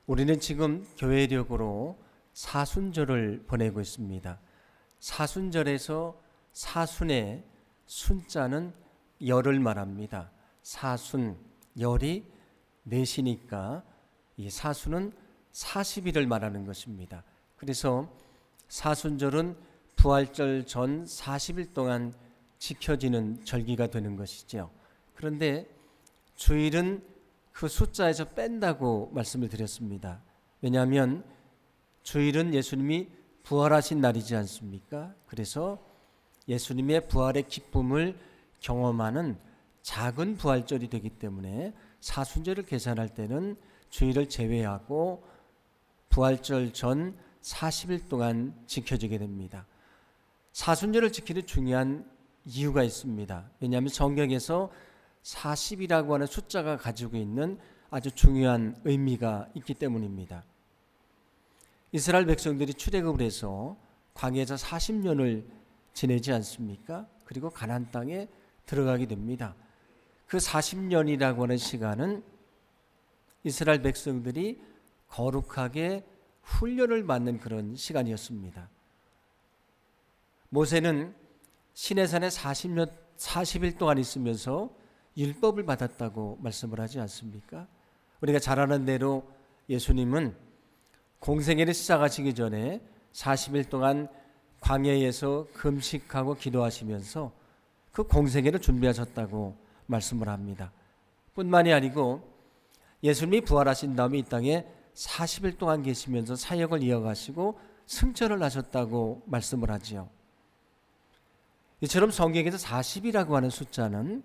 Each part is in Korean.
우리는 지금 교회력으로 사순절을 보내고 있습니다. 사순절에서 사순의 순자는 열을 말합니다. 사순, 열이 넷이니까 이 사순은 40일을 말하는 것입니다. 그래서 사순절은 부활절 전 40일 동안 지켜지는 절기가 되는 것이죠. 그런데 주일은 그 숫자에서 뺀다고 말씀을 드렸습니다. 왜냐하면 주일은 예수님이 부활하신 날이지 않습니까? 그래서 예수님의 부활의 기쁨을 경험하는 작은 부활절이 되기 때문에 사순절을 계산할 때는 주일을 제외하고 부활절 전 40일 동안 지켜지게 됩니다. 사순절을 지키는 중요한 이유가 있습니다. 왜냐하면 성경에서 40이라고 하는 숫자가 가지고 있는 아주 중요한 의미가 있기 때문입니다. 이스라엘 백성들이 출애굽을 해서 광야에서 40년을 지내지 않습니까? 그리고 가나안 땅에 들어가게 됩니다. 그 40년이라고 하는 시간은 이스라엘 백성들이 거룩하게 훈련을 받는 그런 시간이었습니다. 모세는 시내산에 40일 동안 있으면서 율법을 받았다고 말씀을 하지 않습니까? 우리가 잘 아는 대로 예수님은 공생애를 시작하시기 전에 40일 동안 광야에서 금식하고 기도하시면서 그 공생애를 준비하셨다고 말씀을 합니다. 뿐만이 아니고 예수님이 부활하신 다음에 이 땅에 40일 동안 계시면서 사역을 이어가시고 승천을 하셨다고 말씀을 하지요. 이처럼 성경에서 40이라고 하는 숫자는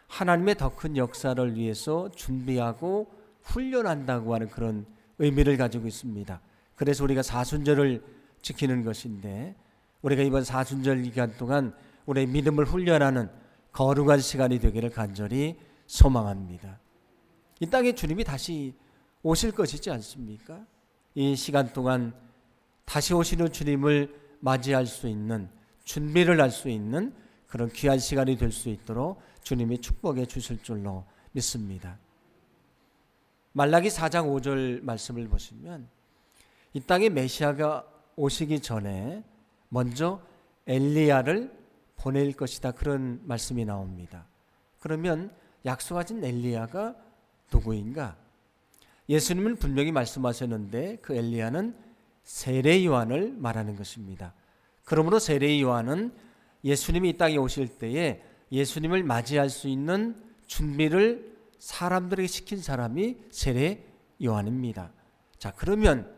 하나님의 더 큰 역사를 위해서 준비하고 훈련한다고 하는 그런 의미를 가지고 있습니다. 그래서 우리가 사순절을 지키는 것인데 우리가 이번 사순절 기간 동안 우리의 믿음을 훈련하는 거룩한 시간이 되기를 간절히 소망합니다. 이 땅에 주님이 다시 오실 것이지 않습니까? 이 시간 동안 다시 오시는 주님을 맞이할 수 있는 준비를 할 수 있는 그런 귀한 시간이 될 수 있도록 주님이 축복해 주실 줄로 믿습니다. 말라기 4장 5절 말씀을 보시면 이 땅에 메시아가 오시기 전에 먼저 엘리야를 보낼 것이다 그런 말씀이 나옵니다. 그러면 약속하신 엘리야가 누구인가? 예수님은 분명히 말씀하셨는데 그 엘리야는 세례 요한을 말하는 것입니다. 그러므로 세례 요한은 예수님이 이 땅에 오실 때에 예수님을 맞이할 수 있는 준비를 사람들에게 시킨 사람이 세례 요한입니다. 자, 그러면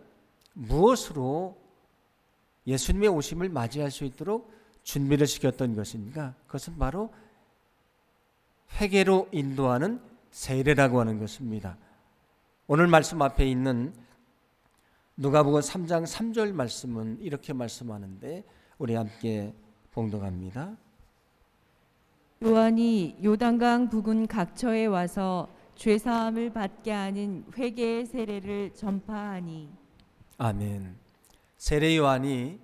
무엇으로 예수님의 오심을 맞이할 수 있도록 준비를 시켰던 것인가? 그것은 바로 회개로 인도하는 세례라고 하는 것입니다. 오늘 말씀 앞에 있는 누가복음 3장 3절 말씀은 이렇게 말씀하는데 우리 함께 봉독합니다. 요한이 요단강 부근 각처에 와서 죄사함을 받게 하는 회개의 세례를 전파하니. 아멘. 세례 요한이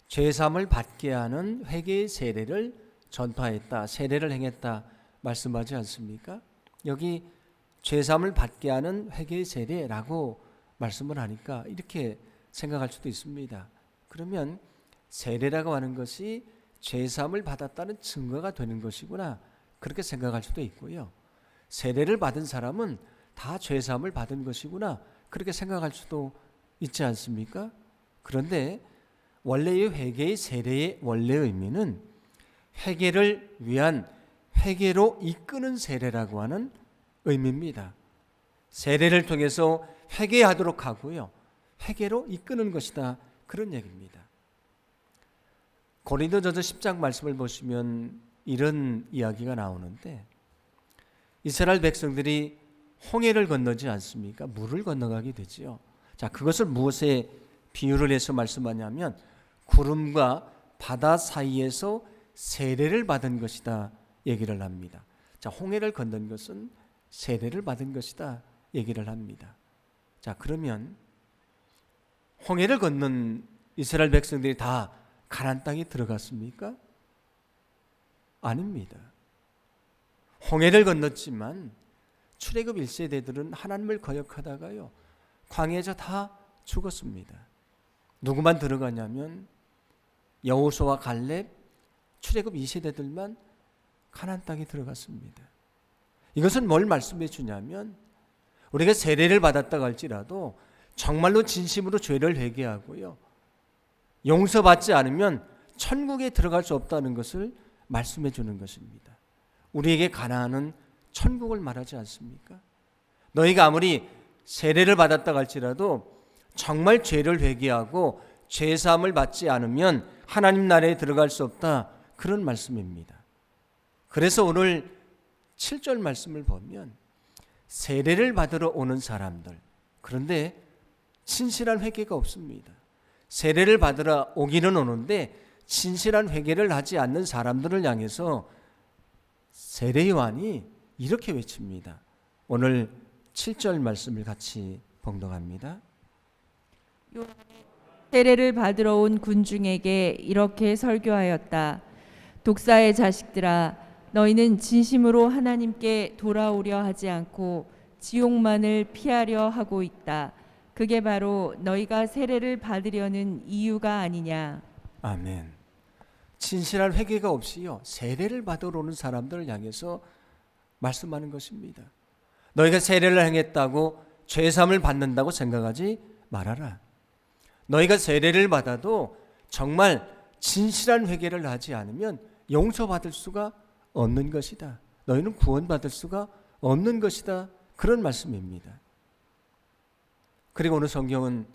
죄사함을 받게 하는 회개의 세례를 전파했다, 세례를 행했다 말씀하지 않습니까? 여기 죄사함을 받게 하는 회개의 세례라고 말씀을 하니까 이렇게 생각할 수도 있습니다. 그러면 세례라고 하는 것이 죄사함을 받았다는 증거가 되는 것이구나 그렇게 생각할 수도 있고요. 세례를 받은 사람은 다 죄사함을 받은 것이구나 그렇게 생각할 수도 있지 않습니까? 그런데 원래의 회개의 세례의 원래 의미는 회개를 위한 회개로 이끄는 세례라고 하는 의미입니다. 세례를 통해서 회개하도록 하고요. 회개로 이끄는 것이다 그런 얘기입니다. 고린도전서 10장 말씀을 보시면 이런 이야기가 나오는데 이스라엘 백성들이 홍해를 건너지 않습니까? 물을 건너가게 되지요. 자, 그것을 무엇에 비유를 해서 말씀하냐면 구름과 바다 사이에서 세례를 받은 것이다 얘기를 합니다. 자, 홍해를 건넌 것은 세례를 받은 것이다 얘기를 합니다. 자, 그러면 홍해를 건넌 이스라엘 백성들이 다 가나안 땅에 들어갔습니까? 아닙니다. 홍해를 건넜지만 출애굽 1세대들은 하나님을 거역하다가요 광야에서 다 죽었습니다. 누구만 들어가냐면 여호수아와 갈렙, 출애굽 2세대들만 가나안 땅에 들어갔습니다. 이것은 뭘 말씀해 주냐면 우리가 세례를 받았다고 할지라도 정말로 진심으로 죄를 회개하고요 용서받지 않으면 천국에 들어갈 수 없다는 것을 말씀해 주는 것입니다. 우리에게 가나안은 천국을 말하지 않습니까? 너희가 아무리 세례를 받았다고 할지라도 정말 죄를 회개하고 죄사함을 받지 않으면 하나님 나라에 들어갈 수 없다, 그런 말씀입니다. 그래서 오늘 7절 말씀을 보면 세례를 받으러 오는 사람들, 그런데 진실한 회개가 없습니다. 세례를 받으러 오기는 오는데 진실한 회개를 하지 않는 사람들을 향해서 세례요한이 이렇게 외칩니다. 오늘 7절 말씀을 같이 봉독합니다. 세례를 받으러 온 군중에게 이렇게 설교하였다. 독사의 자식들아, 너희는 진심으로 하나님께 돌아오려 하지 않고 지옥만을 피하려 하고 있다. 그게 바로 너희가 세례를 받으려는 이유가 아니냐. 아멘. 진실한 회개가 없이요 세례를 받으러 오는 사람들을 향해서 말씀하는 것입니다. 너희가 세례를 행했다고 죄사함을 받는다고 생각하지 말아라. 너희가 세례를 받아도 정말 진실한 회개를 하지 않으면 용서받을 수가 없는 것이다. 너희는 구원받을 수가 없는 것이다. 그런 말씀입니다. 그리고 오늘 성경은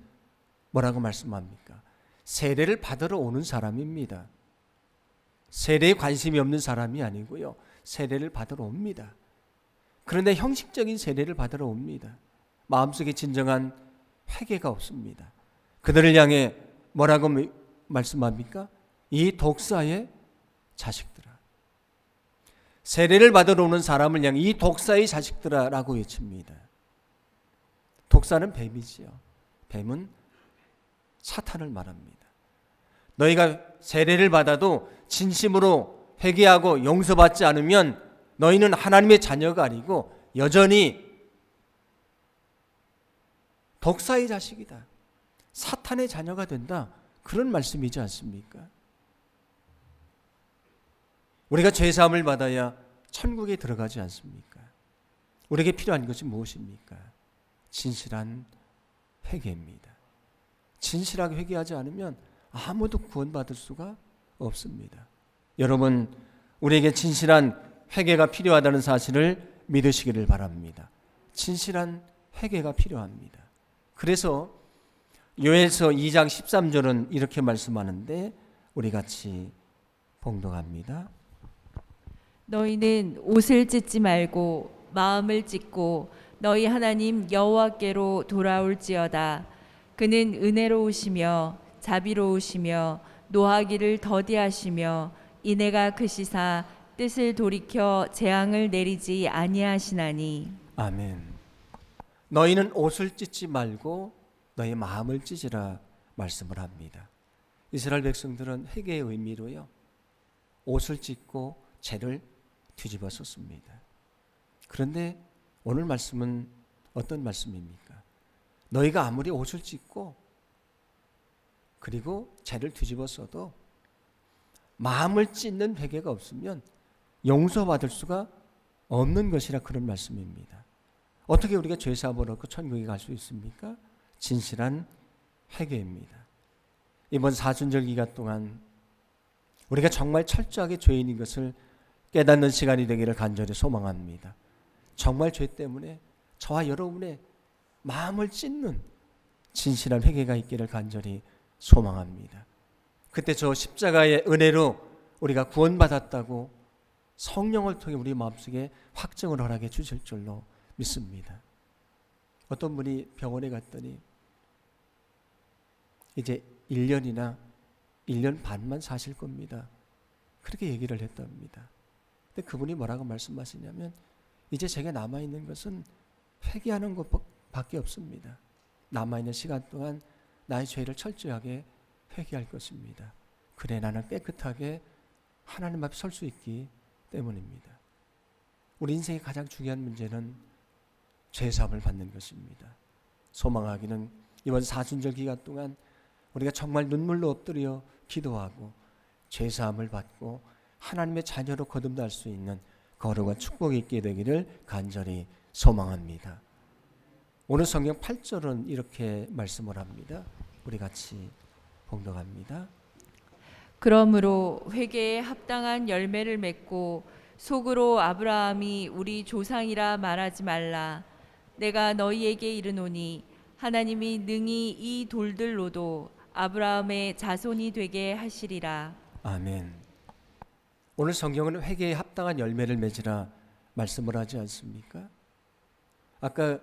뭐라고 말씀합니까? 세례를 받으러 오는 사람입니다. 세례에 관심이 없는 사람이 아니고요. 세례를 받으러 옵니다. 그런데 형식적인 세례를 받으러 옵니다. 마음속에 진정한 회개가 없습니다. 그들을 향해 뭐라고 말씀합니까? 이 독사의 자식들아. 세례를 받으러 오는 사람을 향해 이 독사의 자식들아 라고 외칩니다. 독사는 뱀이지요. 뱀은 사탄을 말합니다. 너희가 세례를 받아도 진심으로 회개하고 용서받지 않으면 너희는 하나님의 자녀가 아니고 여전히 독사의 자식이다. 사탄의 자녀가 된다. 그런 말씀이지 않습니까? 우리가 죄사함을 받아야 천국에 들어가지 않습니까? 우리에게 필요한 것이 무엇입니까? 진실한 회개입니다. 진실하게 회개하지 않으면 아무도 구원받을 수가 없습니다. 여러분, 우리에게 진실한 회개가 필요하다는 사실을 믿으시기를 바랍니다. 진실한 회개가 필요합니다. 그래서 요엘서 2장 13절은 이렇게 말씀하는데 우리 같이 봉독합니다. 너희는 옷을 찢지 말고 마음을 찢고 너희 하나님 여호와께로 돌아올지어다. 그는 은혜로우시며 자비로우시며 노하기를 더디하시며 인애가 크시사 뜻을 돌이켜 재앙을 내리지 아니하시나니. 아멘. 너희는 옷을 찢지 말고 너희 마음을 찢으라 말씀을 합니다. 이스라엘 백성들은 회개의 의미로요 옷을 찢고 죄를 뒤집어 썼습니다. 그런데 오늘 말씀은 어떤 말씀입니까? 너희가 아무리 옷을 찢고 그리고 죄를 뒤집어 써도 마음을 찢는 회개가 없으면 용서받을 수가 없는 것이라 그런 말씀입니다. 어떻게 우리가 죄사함을 얻고 천국에 갈 수 있습니까? 진실한 회개입니다. 이번 사순절 기간 동안 우리가 정말 철저하게 죄인인 것을 깨닫는 시간이 되기를 간절히 소망합니다. 정말 죄 때문에 저와 여러분의 마음을 찢는 진실한 회개가 있기를 간절히 소망합니다. 그때 저 십자가의 은혜로 우리가 구원받았다고 성령을 통해 우리 마음속에 확증을 허락해 주실 줄로 믿습니다. 어떤 분이 병원에 갔더니 이제 1년이나 1년 반만 사실 겁니다. 그렇게 얘기를 했답니다. 근데 그분이 뭐라고 말씀하시냐면 이제 제게 남아있는 것은 회개하는 것밖에 없습니다. 남아있는 시간 동안 나의 죄를 철저하게 회개할 것입니다. 그래 나는 깨끗하게 하나님 앞에 설 수 있기 때문입니다. 우리 인생의 가장 중요한 문제는 죄사함을 받는 것입니다. 소망하기는 이번 사순절 기간 동안 우리가 정말 눈물로 엎드려 기도하고 죄사함을 받고 하나님의 자녀로 거듭날 수 있는 거룩한 축복이 있게 되기를 간절히 소망합니다. 오늘 성경 8절은 이렇게 말씀을 합니다. 우리 같이 봉독합니다. 그러므로 회개에 합당한 열매를 맺고 속으로 아브라함이 우리 조상이라 말하지 말라. 내가 너희에게 이르노니 하나님이 능히 이 돌들로도 아브라함의 자손이 되게 하시리라. 아멘. 오늘 성경은 회개에 합당한 열매를 맺으라 말씀을 하지 않습니까? 아까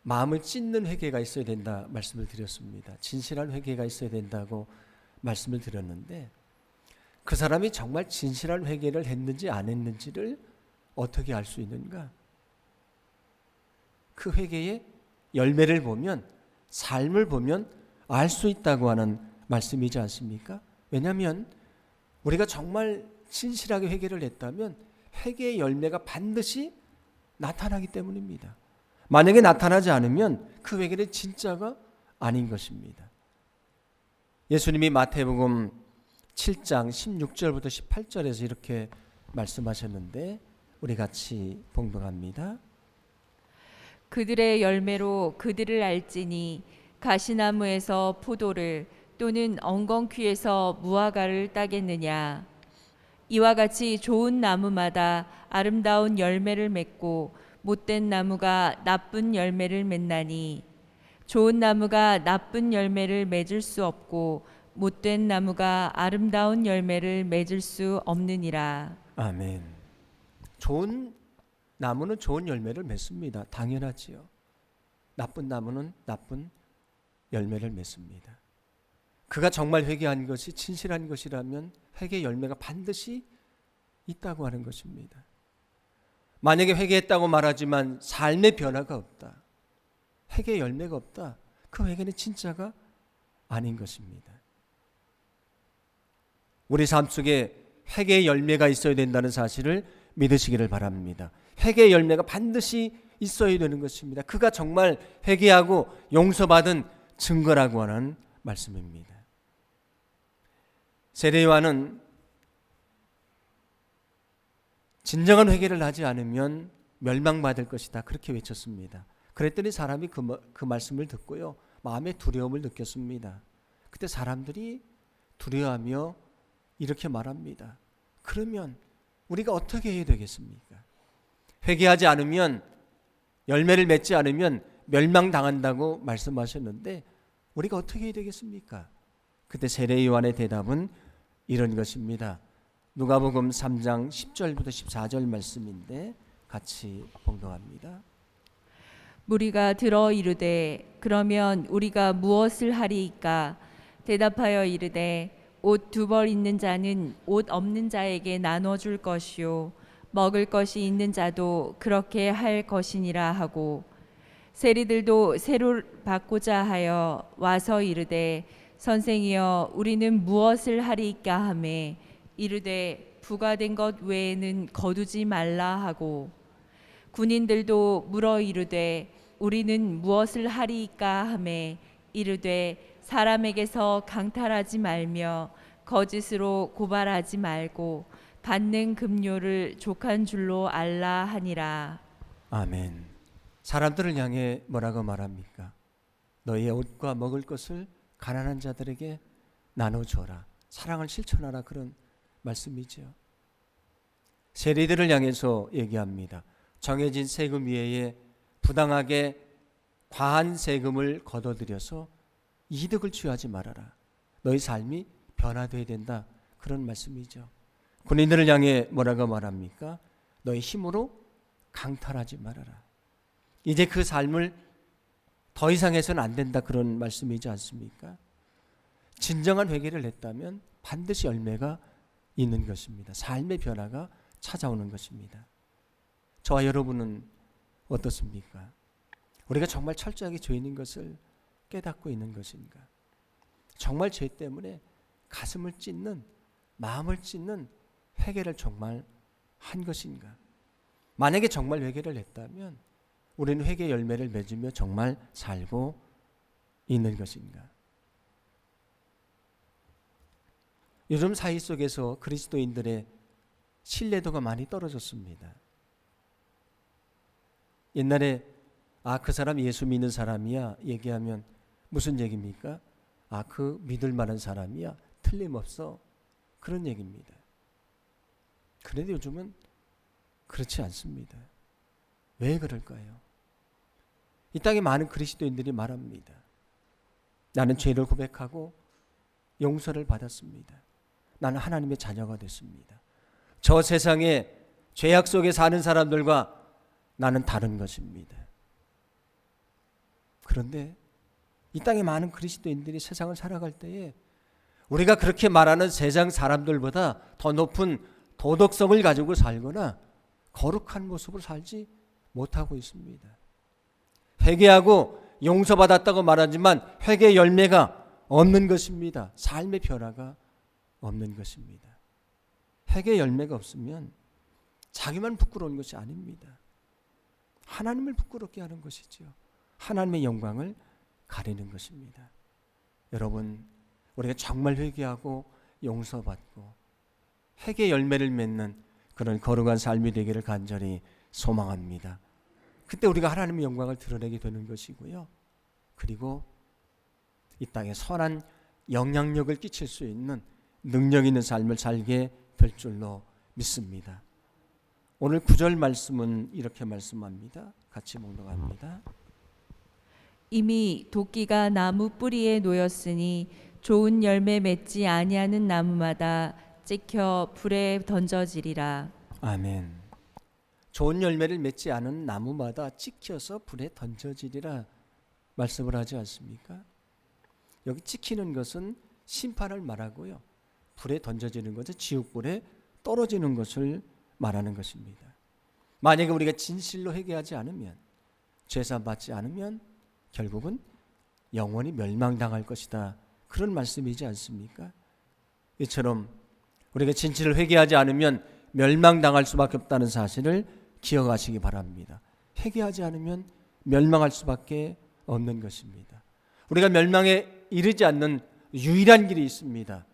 마음을 찢는 회개가 있어야 된다 말씀을 드렸습니다. 진실한 회개가 있어야 된다고 말씀을 드렸는데 그 사람이 정말 진실한 회개를 했는지 안 했는지를 어떻게 알 수 있는가? 그 회개의 열매를 보면, 삶을 보면 알 수 있다고 하는 말씀이지 않습니까? 왜냐하면 우리가 정말 진실하게 회개를 했다면 회개의 열매가 반드시 나타나기 때문입니다. 만약에 나타나지 않으면 그 회개는 진짜가 아닌 것입니다. 예수님이 마태복음 7장 16절부터 18절에서 이렇게 말씀하셨는데 우리 같이 봉독합니다. 그들의 열매로 그들을 알지니 가시나무에서 포도를 또는 엉겅퀴에서 무화과를 따겠느냐. 이와 같이 좋은 나무마다 아름다운 열매를 맺고 못된 나무가 나쁜 열매를 맺나니 좋은 나무가 나쁜 열매를 맺을 수 없고 못된 나무가 아름다운 열매를 맺을 수 없느니라. 아멘. 좋은 나무는 좋은 열매를 맺습니다. 당연하지요. 나쁜 나무는 나쁜 열매를 맺습니다. 그가 정말 회개한 것이 진실한 것이라면 회개 열매가 반드시 있다고 하는 것입니다. 만약에 회개했다고 말하지만 삶의 변화가 없다, 회개 열매가 없다, 그 회개는 진짜가 아닌 것입니다. 우리 삶 속에 회개의 열매가 있어야 된다는 사실을 믿으시기를 바랍니다. 회개의 열매가 반드시 있어야 되는 것입니다. 그가 정말 회개하고 용서받은 증거라고 하는 말씀입니다. 세례요한은 진정한 회개를 하지 않으면 멸망받을 것이다 그렇게 외쳤습니다. 그랬더니 사람이 그 말씀을 듣고요 마음에 두려움을 느꼈습니다. 그때 사람들이 두려워하며 이렇게 말합니다. 그러면 우리가 어떻게 해야 되겠습니까? 회개하지 않으면, 열매를 맺지 않으면 멸망당한다고 말씀하셨는데 우리가 어떻게 해야 되겠습니까? 그때 세례 요한의 대답은 이런 것입니다. 누가복음 3장 10절부터 14절 말씀인데 같이 봉독합니다. 무리가 들어 이르되 그러면 우리가 무엇을 하리이까? 대답하여 이르되 옷 두 벌 있는 자는 옷 없는 자에게 나눠줄 것이요 먹을 것이 있는 자도 그렇게 할 것이니라 하고 세리들도 세로 받고자 하여 와서 이르되 선생이여 우리는 무엇을 하리이까 하매 이르되 부과된 것 외에는 거두지 말라 하고 군인들도 물어 이르되 우리는 무엇을 하리이까 하매 이르되 사람에게서 강탈하지 말며 거짓으로 고발하지 말고 받는 급료를 족한 줄로 알라 하니라. 아멘. 사람들을 향해 뭐라고 말합니까? 너희의 옷과 먹을 것을 가난한 자들에게 나눠줘라. 사랑을 실천하라 그런 말씀이죠. 세리들을 향해서 얘기합니다. 정해진 세금 이외에 부당하게 과한 세금을 거둬들여서 이득을 취하지 말아라. 너희 삶이 변화되어야 된다. 그런 말씀이죠. 군인들을 향해 뭐라고 말합니까? 너희 힘으로 강탈하지 말아라. 이제 그 삶을 더 이상 해서는 안 된다. 그런 말씀이지 않습니까? 진정한 회개를 했다면 반드시 열매가 있는 것입니다. 삶의 변화가 찾아오는 것입니다. 저와 여러분은 어떻습니까? 우리가 정말 철저하게 죄인인 것을 깨닫고 있는 것인가? 정말 죄 때문에 가슴을 찢는, 마음을 찢는 회개를 정말 한 것인가? 만약에 정말 회개를 했다면 우리는 회개 열매를 맺으며 정말 살고 있는 것인가? 요즘 사회 속에서 그리스도인들의 신뢰도가 많이 떨어졌습니다. 옛날에 그 사람 예수 믿는 사람이야 얘기하면 무슨 얘기입니까? 그 믿을 만한 사람이야, 틀림없어, 그런 얘기입니다. 그런데 요즘은 그렇지 않습니다. 왜 그럴까요? 이 땅에 많은 그리스도인들이 말합니다. 나는 죄를 고백하고 용서를 받았습니다. 나는 하나님의 자녀가 됐습니다. 저 세상에 죄악 속에 사는 사람들과 나는 다른 것입니다. 그런데 이 땅에 많은 그리스도인들이 세상을 살아갈 때에 우리가 그렇게 말하는 세상 사람들보다 더 높은 도덕성을 가지고 살거나 거룩한 모습을 살지 못하고 있습니다. 회개하고 용서받았다고 말하지만 회개 열매가 없는 것입니다. 삶의 변화가 없는 것입니다. 회개 열매가 없으면 자기만 부끄러운 것이 아닙니다. 하나님을 부끄럽게 하는 것이죠. 하나님의 영광을 가리는 것입니다. 여러분, 우리가 정말 회개하고 용서받고 회개 열매를 맺는 그런 거룩한 삶이 되기를 간절히 소망합니다. 그때 우리가 하나님의 영광을 드러내게 되는 것이고요. 그리고 이 땅에 선한 영향력을 끼칠 수 있는 능력 있는 삶을 살게 될 줄로 믿습니다. 오늘 9절 말씀은 이렇게 말씀합니다. 같이 묵상합니다. 이미 도끼가 나무 뿌리에 놓였으니 좋은 열매 맺지 아니하는 나무마다 찍혀 불에 던져지리라. 아멘. 좋은 열매를 맺지 않은 나무마다 찍혀서 불에 던져지리라 말씀을 하지 않습니까? 여기 찍히는 것은 심판을 말하고요. 불에 던져지는 것은 지옥불에 떨어지는 것을 말하는 것입니다. 만약에 우리가 진실로 회개하지 않으면, 죄사함 받지 않으면 결국은 영원히 멸망당할 것이다. 그런 말씀이지 않습니까? 이처럼 우리가 진실을 회개하지 않으면 멸망당할 수밖에 없다는 사실을 기억하시기 바랍니다. 회개하지 않으면 멸망할 수밖에 없는 것입니다. 우리가 멸망에 이르지 않는 유일한 길이 있습니다.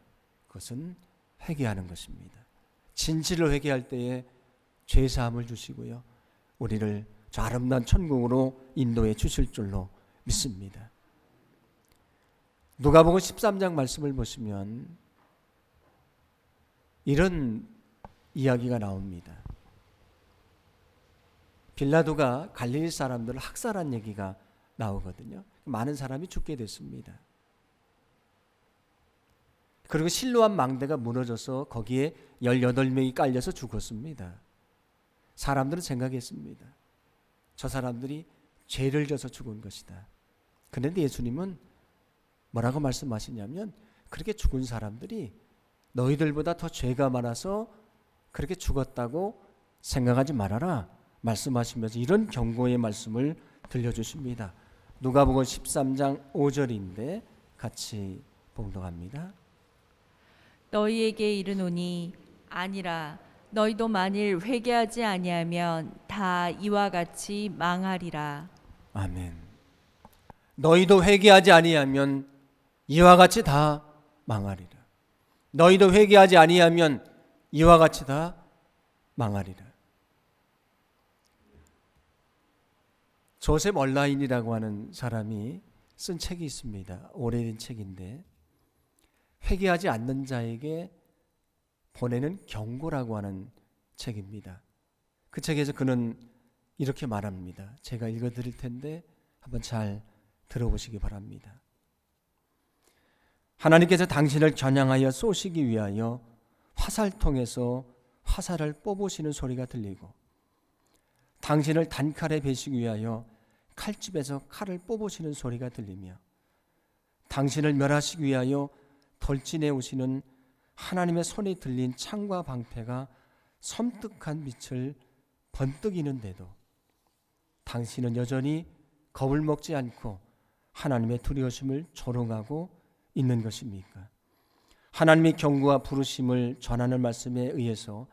그것은 회개하는 것입니다. 진실로 회개할 때에 죄사함을 주시고요. 우리를 저 아름다운 천국으로 인도해 주실 줄로 믿습니다. 누가복음 13장 말씀을 보시면 이런 이야기가 나옵니다. 빌라도가 갈릴리 사람들을 학살한 얘기가 나오거든요. 많은 사람이 죽게 됐습니다. 그리고 실로암 망대가 무너져서 거기에 18명이 깔려서 죽었습니다. 사람들은 생각했습니다. 저 사람들이 죄를 져서 죽은 것이다. 그런데 예수님은 뭐라고 말씀하시냐면 그렇게 죽은 사람들이 너희들보다 더 죄가 많아서 그렇게 죽었다고 생각하지 말아라 말씀하시면서 이런 경고의 말씀을 들려주십니다. 누가복음 13장 5절인데 같이 봉독합니다. 너희에게 이르노니 아니라 너희도 만일 회개하지 아니하면 다 이와 같이 망하리라. 아멘. 너희도 회개하지 아니하면 이와 같이 다 망하리라. 너희도 회개하지 아니하면 이와 같이 다 망하리라. 조셉 얼라인이라고 하는 사람이 쓴 책이 있습니다. 오래된 책인데 회개하지 않는 자에게 보내는 경고라고 하는 책입니다. 그 책에서 그는 이렇게 말합니다. 제가 읽어드릴 텐데 한번 잘 들어보시기 바랍니다. 하나님께서 당신을 겨냥하여 쏘시기 위하여 화살통에서 화살을 뽑으시는 소리가 들리고 당신을 단칼에 베시기 위하여 칼집에서 칼을 뽑으시는 소리가 들리며 당신을 멸하시기 위하여 돌진해 오시는 하나님의 손에 들린 창과 방패가 섬뜩한 빛을 번뜩이는데도 당신은 여전히 겁을 먹지 않고 하나님의 두려우심을 조롱하고 있는 것입니까? 하나님의 경고와 부르심을 전하는 말씀에 의해서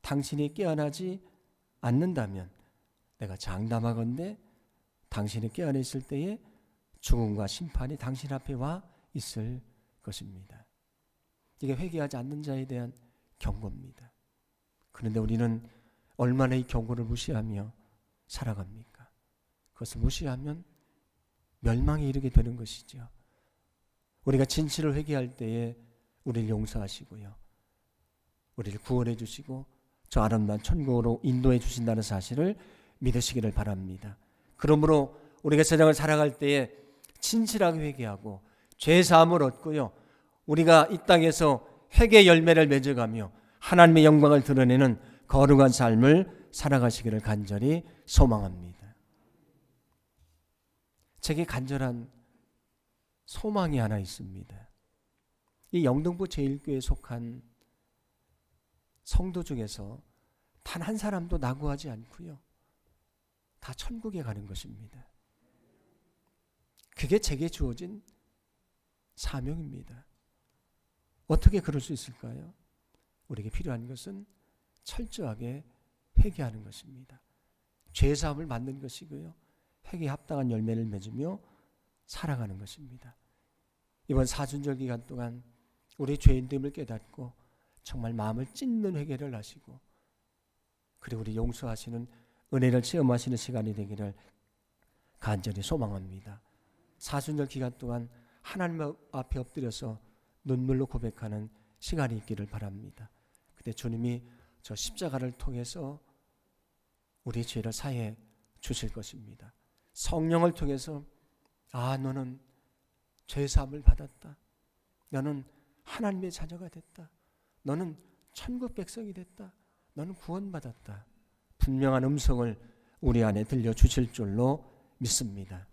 당신이 깨어나지 않는다면 내가 장담하건대 당신이 깨어나 있을 때에 죽음과 심판이 당신 앞에 와 있을 것입니다. 이게 회개하지 않는 자에 대한 경고입니다. 그런데 우리는 얼마나 이 경고를 무시하며 살아갑니까? 그것을 무시하면 멸망에 이르게 되는 것이죠. 우리가 진실을 회개할 때에 우리를 용서하시고요, 우리를 구원해 주시고 저 아름다운 천국으로 인도해 주신다는 사실을 믿으시기를 바랍니다. 그러므로 우리가 세상을 살아갈 때에 진실하게 회개하고 죄 사함을 얻고요, 우리가 이 땅에서 회개 열매를 맺어가며 하나님의 영광을 드러내는 거룩한 삶을 살아가시기를 간절히 소망합니다. 제게 간절한 소망이 하나 있습니다. 이 영등포 제1교회에 속한 성도 중에서 단 한 사람도 낙오하지 않고요, 다 천국에 가는 것입니다. 그게 제게 주어진 사명입니다. 어떻게 그럴 수 있을까요? 우리에게 필요한 것은 철저하게 회개하는 것입니다. 죄사함을 받는 것이고요, 회개에 합당한 열매를 맺으며 살아가는 것입니다. 이번 사순절 기간 동안 우리 죄인됨을 깨닫고 정말 마음을 찢는 회개를 하시고, 그리고 우리 용서하시는 은혜를 체험하시는 시간이 되기를 간절히 소망합니다. 사순절 기간 동안 하나님 앞에 엎드려서 눈물로 고백하는 시간이 있기를 바랍니다. 그때 주님이 저 십자가를 통해서 우리 죄를 사해 주실 것입니다. 성령을 통해서 너는 죄사함을 받았다, 너는 하나님의 자녀가 됐다, 너는 천국 백성이 됐다, 너는 구원받았다, 분명한 음성을 우리 안에 들려주실 줄로 믿습니다.